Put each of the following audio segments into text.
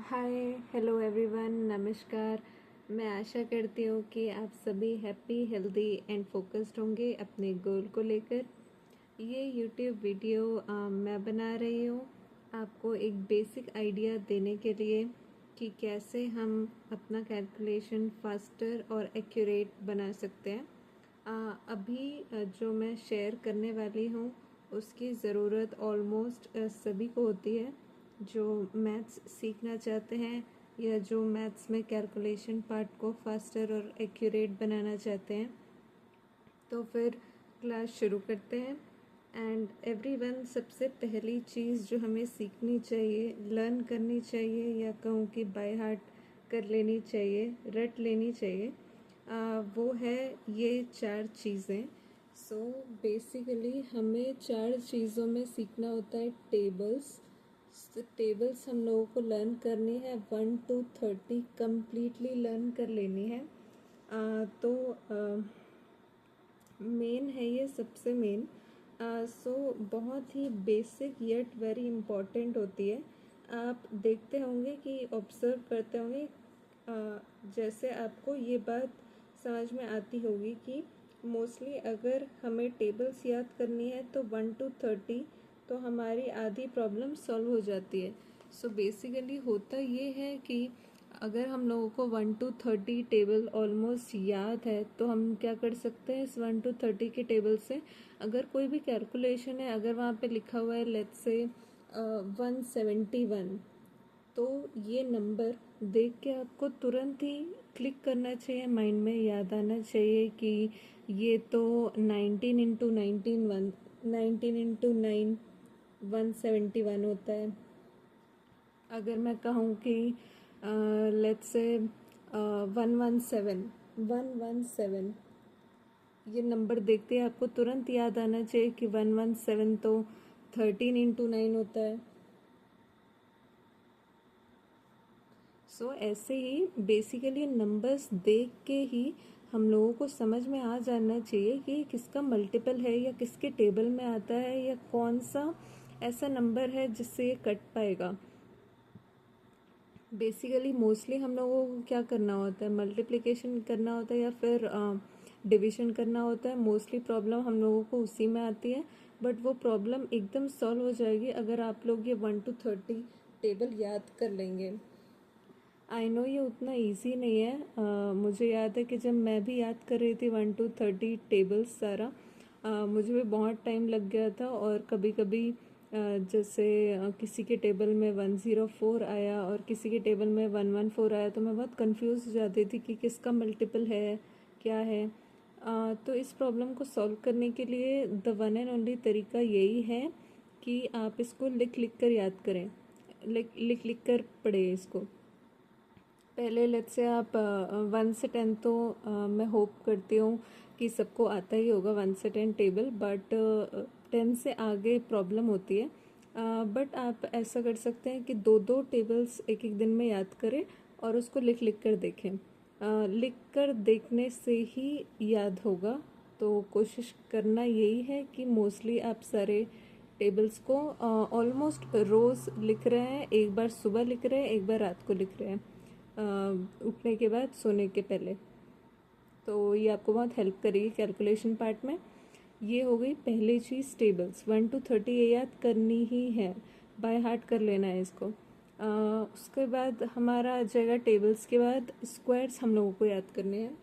Hi hello everyone, नमस्कार। मैं आशा करती हूँ कि आप सभी हैप्पी हेल्दी एंड फोकस्ड होंगे अपने गोल को लेकर। ये यूट्यूब वीडियो मैं बना रही हूँ आपको एक बेसिक आइडिया देने के लिए कि कैसे हम अपना कैलकुलेशन फास्टर और एक्यूरेट बना सकते हैं। अभी जो मैं शेयर करने वाली हूँ उसकी ज़रूरत ऑलमोस्ट सभी को होती है जो मैथ्स सीखना चाहते हैं या जो मैथ्स में कैलकुलेशन पार्ट को फास्टर और एक्यूरेट बनाना चाहते हैं। तो फिर क्लास शुरू करते हैं। एंड एवरीवन, सबसे पहली चीज़ जो हमें सीखनी चाहिए, लर्न करनी चाहिए या कहूँ कि बाय हार्ट कर लेनी चाहिए, रट लेनी चाहिए, वो है ये 4 चीज़ें। सो बेसिकली हमें 4 चीज़ों में सीखना होता है टेबल्स। टेबल्स हम लोगों को लर्न करनी है 1 to 30 कम्प्लीटली लर्न कर लेनी है। तो मेन है ये, सबसे मेन। सो बहुत ही बेसिक येट वेरी इम्पॉर्टेंट होती है। आप देखते होंगे कि ऑब्ज़र्व करते होंगे, जैसे आपको ये बात समझ में आती होगी कि मोस्टली अगर हमें टेबल्स याद करनी है तो 1 to 30 तो हमारी आधी प्रॉब्लम सॉल्व हो जाती है। सो बेसिकली होता ये है कि अगर हम लोगों को 1 to 30 टेबल ऑलमोस्ट याद है तो हम क्या कर सकते हैं, इस 1 to 30 के टेबल से अगर कोई भी कैलकुलेशन है, अगर वहाँ पे लिखा हुआ है लेट्स से 171, तो ये नंबर देख के आपको तुरंत ही क्लिक करना चाहिए, माइंड में याद आना चाहिए कि ये तो 19 इंटू 19 इंटू 9 171 होता है। अगर मैं कहूँ कि लेट्स से 117 ये नंबर देखते ही आपको तुरंत याद आना चाहिए कि 117 तो 13 इंटू 9 होता है। सो ऐसे ही बेसिकली नंबर्स देख के ही हम लोगों को समझ में आ जाना चाहिए कि किसका मल्टीपल है या किसके टेबल में आता है या कौन सा ऐसा नंबर है जिससे ये कट पाएगा। बेसिकली मोस्टली हम लोगों को क्या करना होता है, मल्टीप्लिकेशन करना होता है या फिर डिवीजन करना होता है। मोस्टली प्रॉब्लम हम लोगों को उसी में आती है, बट वो प्रॉब्लम एकदम सॉल्व हो जाएगी अगर आप लोग ये 1 to 30 टेबल याद कर लेंगे। आई नो ये उतना इजी नहीं है। मुझे याद है कि जब मैं भी याद कर रही थी 1 to 30 टेबल्स सारा, मुझे भी बहुत टाइम लग गया था। और कभी कभी जैसे किसी के टेबल में 104 आया और किसी के टेबल में 114 आया तो मैं बहुत कंफ्यूज हो जाती थी कि किसका मल्टीपल है, क्या है। तो इस प्रॉब्लम को सॉल्व करने के लिए द वन एंड ओनली तरीका यही है कि आप इसको लिख लिख कर याद करें, लिख लिख कर पढ़ें इसको। पहले लेट से आप 1 से 10 तो मैं होप करती हूँ कि सबको आता ही होगा 1 से 10 टेबल, बट 10 से आगे प्रॉब्लम होती है। बट आप ऐसा कर सकते हैं कि दो दो टेबल्स एक एक दिन में याद करें और उसको लिख लिख कर देखें। लिख कर देखने से ही याद होगा। तो कोशिश करना यही है कि मोस्टली आप सारे टेबल्स को ऑलमोस्ट रोज़ लिख रहे हैं। एक बार सुबह लिख रहे हैं, एक बार रात को लिख रहे हैं, उठने के बाद, सोने के पहले। तो ये आपको बहुत हेल्प करेगी कैलकुलेशन पार्ट में। ये हो गई पहली चीज़, टेबल्स 1 to 30 ये याद करनी ही है, बाय हार्ट कर लेना है इसको। उसके बाद हमारा आ जाएगा, टेबल्स के बाद स्क्वायर्स हम लोगों को याद करने हैं।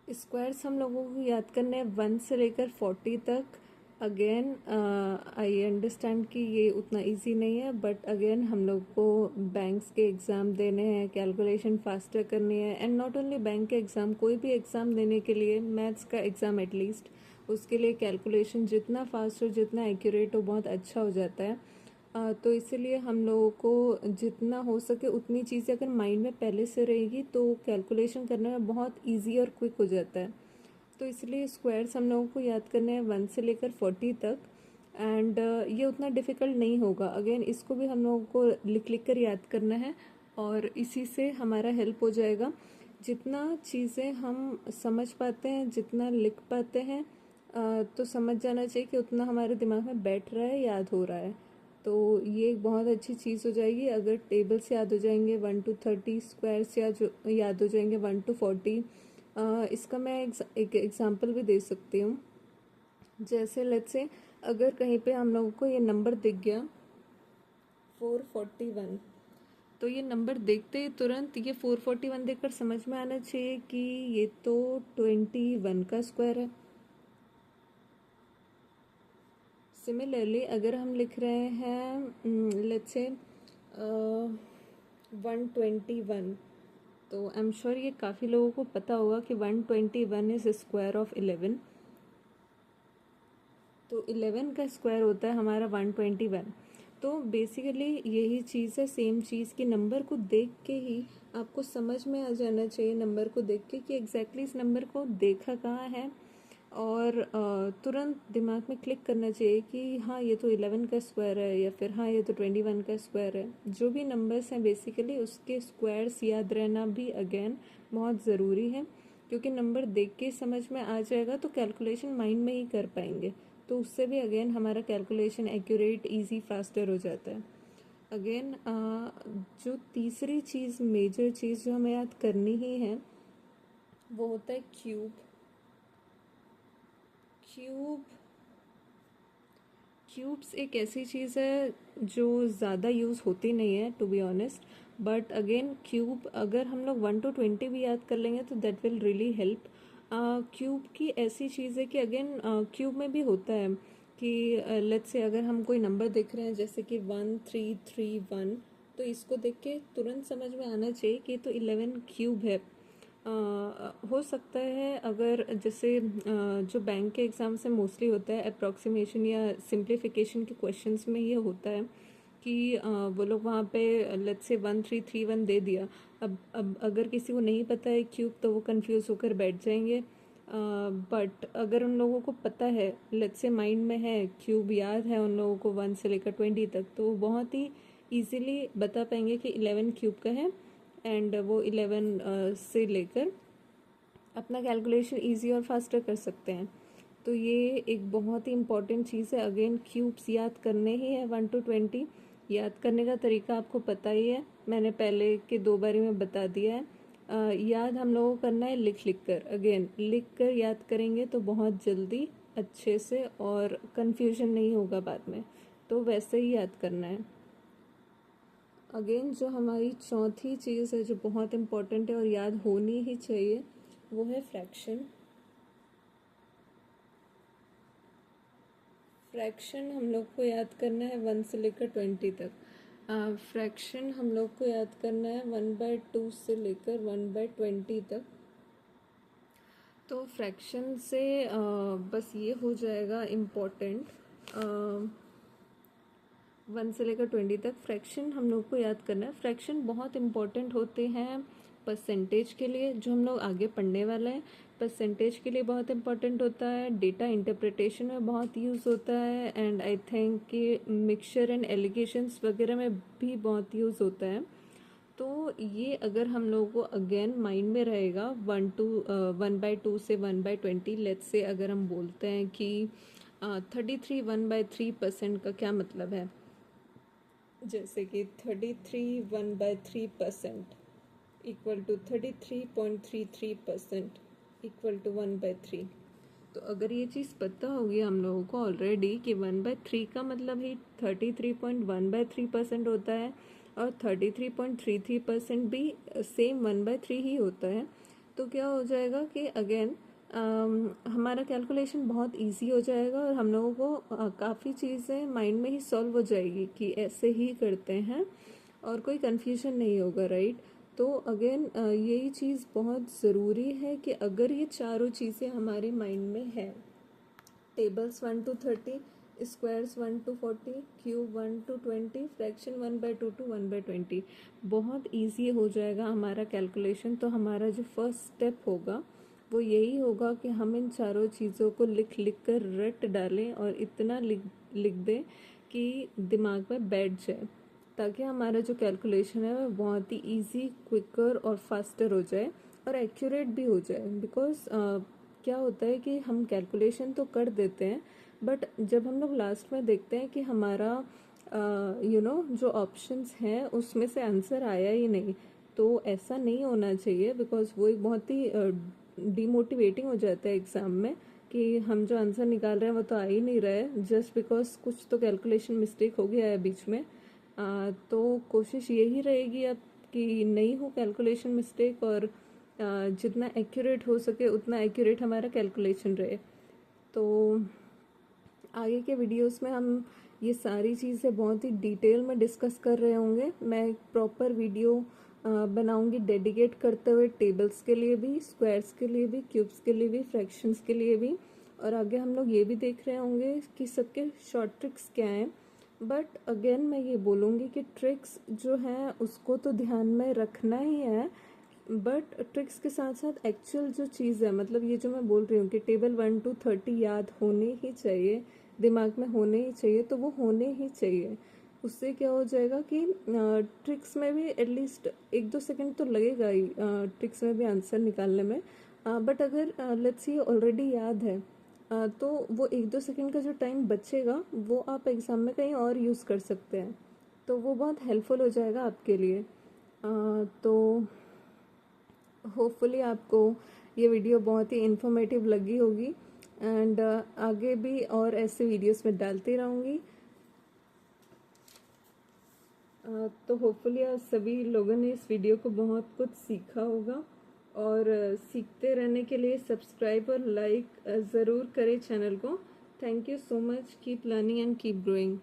स्क्वायर्स हम लोगों को याद करने हैं 1 से लेकर 40 तक। अगेन आई अंडरस्टैंड कि ये उतना इजी नहीं है, बट अगेन हम लोग को बैंक्स के एग्ज़ाम देने हैं, कैलकुलेशन फास्टर करनी है। एंड नॉट ओनली बैंक के एग्ज़ाम, कोई भी एग्ज़ाम देने के लिए, मैथ्स का एग्ज़ाम एटलीस्ट, उसके लिए कैलकुलेशन जितना फास्ट हो, जितना एक्यूरेट हो, बहुत अच्छा हो जाता है। तो इसीलिए हम लोगों को जितना हो सके उतनी चीज़ें अगर माइंड में पहले से रहेगी तो कैलकुलेशन करने में बहुत इजी और क्विक हो जाता है। तो इसलिए स्क्वायर्स हम लोगों को याद करने हैं 1 से लेकर 40 तक। एंड ये उतना डिफ़िकल्ट नहीं होगा। अगेन इसको भी हम लोगों को लिख लिख कर याद करना है और इसी से हमारा हेल्प हो जाएगा। जितना चीज़ें हम समझ पाते हैं, जितना लिख पाते हैं, तो समझ जाना चाहिए कि उतना हमारे दिमाग में बैठ रहा है, याद हो रहा है। तो ये एक बहुत अच्छी चीज़ हो जाएगी अगर टेबल्स याद हो जाएंगे 1 to 30, स्क्वायर्स याद हो जाएंगे 1 to 40। इसका मैं एक एग्जांपल भी दे सकती हूँ। जैसे लेट्स से अगर कहीं पे हम लोगों को ये नंबर दिख गया 441, तो ये नंबर देखते ही तुरंत ये 441 देखकर समझ में आना चाहिए कि ये तो 21 का स्क्वायर है। सिमिलरली अगर हम लिख रहे हैं लेट्स से 121, तो आई एम श्योर ये काफ़ी लोगों को पता होगा कि 121 इज स्क्वायर ऑफ 11। तो 11 का स्क्वायर होता है हमारा 121। तो बेसिकली यही चीज़ है, सेम चीज़ की नंबर को देख के ही आपको समझ में आ जाना चाहिए, नंबर को देख के कि एग्जैक्टली इस नंबर को देखा कहाँ है, और तुरंत दिमाग में क्लिक करना चाहिए कि हाँ ये तो 11 का स्क्वायर है, या फिर हाँ ये तो 21 का स्क्वायर है। जो भी नंबर्स हैं बेसिकली उसके स्क्वायर्स याद रहना भी अगेन बहुत ज़रूरी है, क्योंकि नंबर देख के समझ में आ जाएगा तो कैलकुलेशन माइंड में ही कर पाएंगे, तो उससे भी अगेन हमारा कैलकुलेशन एक्यूरेट, इजी, फास्टर हो जाता है। अगेन जो तीसरी चीज़, मेजर चीज़ जो हमें याद करनी ही है वो होता है क्यूब। क्यूब्स एक ऐसी चीज़ है जो ज़्यादा यूज़ होती नहीं है to be honest, but again cube अगर हम लोग 1 to 20 भी याद कर लेंगे तो that will really help. Cube की ऐसी चीज़ है कि अगेन क्यूब में भी होता है कि लेट्स से अगर हम कोई नंबर देख रहे हैं जैसे कि 1331, तो इसको देख के तुरंत समझ में आना चाहिए कि तो 11 क्यूब है। हो सकता है अगर जैसे जो बैंक के एग्ज़ाम से मोस्टली होता है अप्रॉक्सीमेशन या सिंप्लीफिकेशन के क्वेश्चंस में ये होता है कि वो लोग वहाँ पे लेट्स से 1331 दे दिया। अब अगर किसी को नहीं पता है क्यूब तो वो कंफ्यूज होकर बैठ जाएंगे, बट अगर उन लोगों को पता है, लेट्स से माइंड में है, क्यूब याद है उन लोगों को 1 से लेकर 20 तक, तो वो बहुत ही ईजिली बता पाएंगे कि 11 क्यूब का है, एंड वो 11 से लेकर अपना कैलकुलेशन इजी और फास्टर कर सकते हैं। तो ये एक बहुत ही इम्पॉर्टेंट चीज़ है। अगेन क्यूब्स याद करने ही है 1 to 20। याद करने का तरीका आपको पता ही है, मैंने पहले के 2 बारी में बता दिया है। याद हम लोगों को करना है लिख लिख कर। अगेन लिख कर याद करेंगे तो बहुत जल्दी, अच्छे से, और कन्फ्यूजन नहीं होगा बाद में, तो वैसे ही याद करना है। अगेन जो हमारी चौथी चीज़ है जो बहुत इम्पॉर्टेंट है और याद होनी ही चाहिए, वो है फ्रैक्शन। फ्रैक्शन हम लोग को याद करना है 1 से लेकर 20 तक। फ्रैक्शन हम लोग को याद करना है 1/2 से लेकर 1/20 तक। तो फ्रैक्शन से बस ये हो जाएगा इम्पोर्टेंट, 1 से लेकर 20 तक फ्रैक्शन हम लोग को याद करना है। फ्रैक्शन बहुत इम्पोर्टेंट होते हैं परसेंटेज के लिए, जो हम लोग आगे पढ़ने वाले हैं। परसेंटेज के लिए बहुत इम्पोर्टेंट होता है, डेटा इंटरप्रिटेशन में बहुत यूज़ होता है, एंड आई थिंक कि मिक्सचर एंड एलिगेशंस वगैरह में भी बहुत यूज़ होता है। तो ये अगर हम लोगों को अगेन माइंड में रहेगा 1/2 से 1/20, लेट्स से अगर हम बोलते हैं कि 33 1/3% का क्या मतलब है, जैसे कि 33 1/3% इक्वल टू 33.33% इक्वल टू 1/3। तो अगर ये चीज़ पता होगी हम लोगों को ऑलरेडी कि 1/3 का मतलब ही 33.1/3% होता है, और 33.33% भी सेम 1/3 ही होता है, तो क्या हो जाएगा कि अगेन हमारा कैलकुलेशन बहुत इजी हो जाएगा, और हम लोगों को काफ़ी चीज़ें माइंड में ही सॉल्व हो जाएगी कि ऐसे ही करते हैं, और कोई कन्फ्यूजन नहीं होगा, राइट। तो अगेन यही चीज़ बहुत ज़रूरी है कि अगर ये चारों चीज़ें हमारे माइंड में है, tables 1 to 30, squares 1 to 40, cube 1 to 20, fraction 1/2 to 1/20, बहुत इजी हो जाएगा हमारा कैलकुलेशन। तो हमारा जो फर्स्ट स्टेप होगा वो यही होगा कि हम इन चारों चीज़ों को लिख लिख कर रट डालें, और इतना लिख दें कि दिमाग में बैठ जाए, ताकि हमारा जो कैलकुलेशन है वो बहुत ही इजी, क्विकर और फास्टर हो जाए, और एक्यूरेट भी हो जाए। बिकॉज क्या होता है कि हम कैलकुलेशन तो कर देते हैं, बट जब हम लोग लास्ट में देखते हैं कि हमारा जो ऑप्शंस हैं उसमें से आंसर आया ही नहीं, तो ऐसा नहीं होना चाहिए, बिकॉज वो एक बहुत ही डीमोटिवेटिंग हो जाता है एग्ज़ाम में कि हम जो आंसर निकाल रहे हैं वो तो आ ही नहीं रहा है, जस्ट बिकॉज कुछ तो कैलकुलेशन मिस्टेक हो गया है बीच में। तो कोशिश यही रहेगी अब कि नहीं हो कैलकुलेशन मिस्टेक, और जितना एक्यूरेट हो सके उतना एक्यूरेट हमारा कैलकुलेशन रहे। तो आगे के वीडियोस में हम ये सारी चीज़ें बहुत ही डिटेल में डिस्कस कर रहे होंगे। मैं एक प्रॉपर वीडियो बनाऊंगी डेडिकेट करते हुए, टेबल्स के लिए भी, स्क्वायर्स के लिए भी, क्यूब्स के लिए भी, फ्रैक्शंस के लिए भी, और आगे हम लोग ये भी देख रहे होंगे कि सबके शॉर्ट ट्रिक्स क्या हैं। बट अगेन मैं ये बोलूँगी कि ट्रिक्स जो हैं उसको तो ध्यान में रखना ही है, बट ट्रिक्स के साथ साथ एक्चुअल जो चीज़ है, मतलब ये जो मैं बोल रही हूँ कि टेबल 1 to 30 याद होने ही चाहिए, दिमाग में होने ही चाहिए, तो वो होने ही चाहिए। उससे क्या हो जाएगा कि ट्रिक्स में भी एटलीस्ट 1-2 सेकंड तो लगेगा ही ट्रिक्स में भी आंसर निकालने में, बट अगर लेट्स सी ऑलरेडी याद है, तो वो 1-2 सेकंड का जो टाइम बचेगा वो आप एग्ज़ाम में कहीं और यूज़ कर सकते हैं, तो वो बहुत हेल्पफुल हो जाएगा आपके लिए। तो होपफुली आपको ये वीडियो बहुत ही इन्फॉर्मेटिव लगी होगी, एंड आगे भी और ऐसे वीडियोस में डालती रहूँगी। तो होपफुली आप सभी लोगों ने इस वीडियो को बहुत कुछ सीखा होगा, और सीखते रहने के लिए सब्सक्राइब और लाइक ज़रूर करें चैनल को। Thank you so much, keep learning and keep growing.